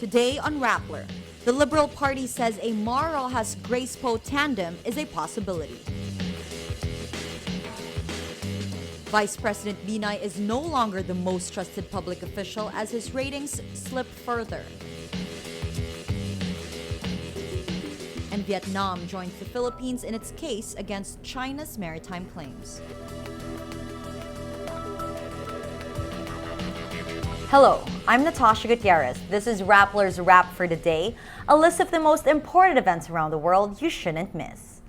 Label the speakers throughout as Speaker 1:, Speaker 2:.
Speaker 1: Today on Rappler, the Liberal Party says a Mar Roxas-Grace Poe tandem is a possibility. Vice President Binay is no longer the most trusted public official as his ratings slip further. And Vietnam joins the Philippines in its case against China's maritime claims. Hello, I'm Natasha Gutierrez. This is Rappler's Wrap for Today, a list of the most important events around the world you shouldn't miss.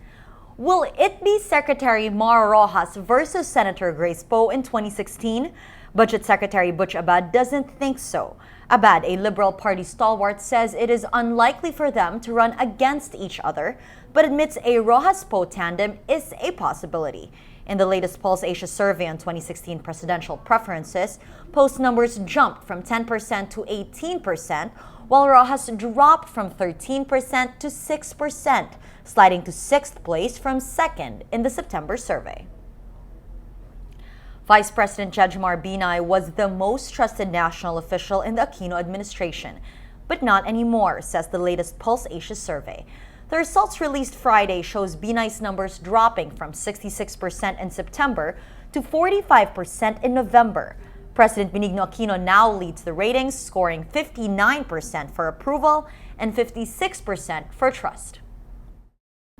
Speaker 1: Will it be Secretary Mar Roxas versus Senator Grace Poe in 2016? Budget Secretary Butch Abad doesn't think so. Abad, a Liberal Party stalwart, says it is unlikely for them to run against each other, but admits a Roxas-Poe tandem is a possibility. In the latest Pulse Asia survey on 2016 presidential preferences, Poe's numbers jumped from 10% to 18%, while Roxas dropped from 13% to 6%, sliding to 6th place from 2nd in the September survey. Vice President Jejomar Binay was the most trusted national official in the Aquino administration, but not anymore, says the latest Pulse Asia survey. The results released Friday shows Binay's numbers dropping from 66% in September to 45% in November. President Benigno Aquino now leads the ratings, scoring 59% for approval and 56% for trust.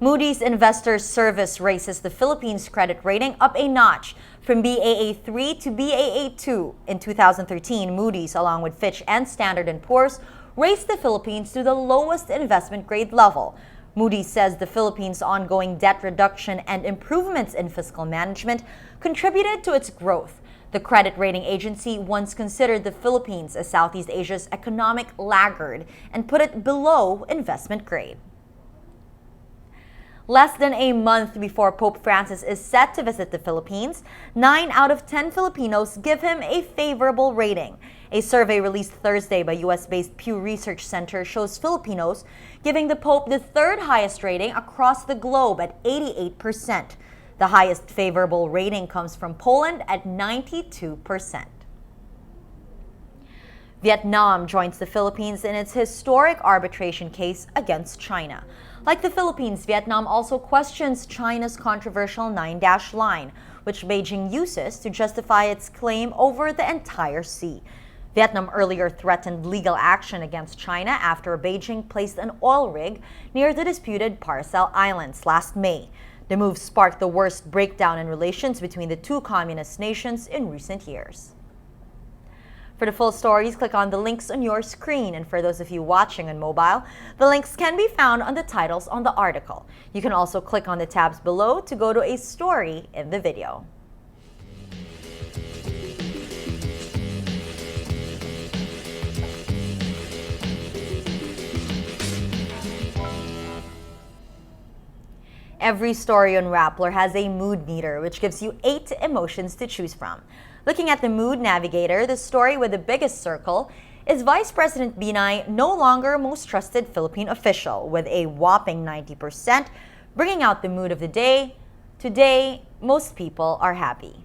Speaker 1: Moody's Investors Service raises the Philippines credit rating up a notch from Baa3 to Baa2. In 2013, Moody's, along with Fitch and Standard & Poor's, raised the Philippines to the lowest investment grade level. Moody's says the Philippines' ongoing debt reduction and improvements in fiscal management contributed to its growth. The credit rating agency once considered the Philippines as Southeast Asia's economic laggard and put it below investment grade. Less than a month before Pope Francis is set to visit the Philippines, 9 out of 10 Filipinos give him a favorable rating. A survey released Thursday by US-based Pew Research Center shows Filipinos giving the Pope the third highest rating across the globe at 88%. The highest favorable rating comes from Poland at 92%. Vietnam joins the Philippines in its historic arbitration case against China. Like the Philippines, Vietnam also questions China's controversial 9-dash line, which Beijing uses to justify its claim over the entire sea. Vietnam earlier threatened legal action against China after Beijing placed an oil rig near the disputed Paracel Islands last May. The move sparked the worst breakdown in relations between the two communist nations in recent years. For the full stories, click on the links on your screen. And for those of you watching on mobile, the links can be found on the titles on the article. You can also click on the tabs below to go to a story in the video. Every story on Rappler has a mood meter, which gives you 8 emotions to choose from. Looking at the mood navigator, the story with the biggest circle is Vice President Binay no longer most trusted Philippine official, with a whopping 90%, bringing out the mood of the day. Today, most people are happy.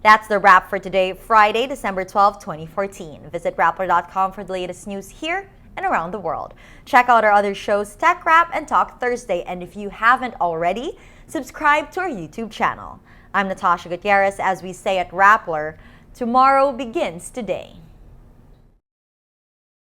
Speaker 1: That's the wrap for today, Friday, December 12, 2014. Visit Rappler.com for the latest news here and around the world. Check out our other shows, Tech Wrap and Talk Thursday, and if you haven't already, subscribe to our YouTube channel. I'm Natasha Gutierrez. As we say at Rappler, tomorrow begins today.